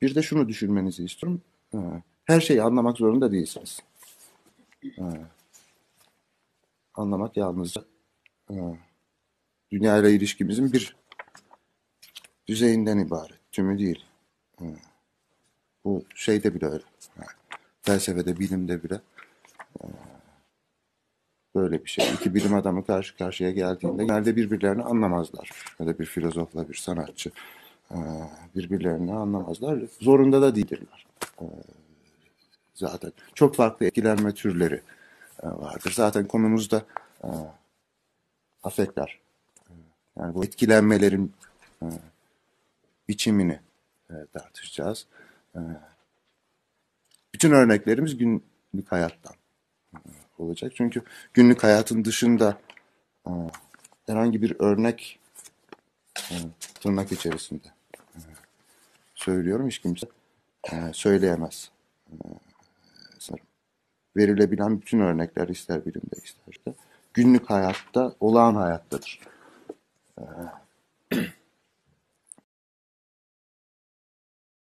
Bir de şunu düşünmenizi istiyorum. Her şeyi anlamak zorunda değilsiniz. Anlamak yalnızca dünya ile ilişkimizin bir düzeyinden ibaret. Tümü değil. Bu şeyde bile öyle. Felsefede, bilimde bile böyle bir şey. İki bilim adamı karşı karşıya geldiğinde genelde birbirlerini anlamazlar. Ya da bir filozofla bir sanatçı birbirlerini anlamazlar. Zorunda da değildirler. Zaten çok farklı etkilenme türleri vardır. Zaten konumuzda afekler. Yani bu etkilenmelerin biçimini tartışacağız. Bütün örneklerimiz günlük hayattan olacak. Çünkü günlük hayatın dışında herhangi bir örnek tırnak içerisinde söylüyorum. Hiç kimse söyleyemez. Sanırım. Verilebilen bütün örnekler ister bilimde ister de günlük hayatta, olağan hayattadır.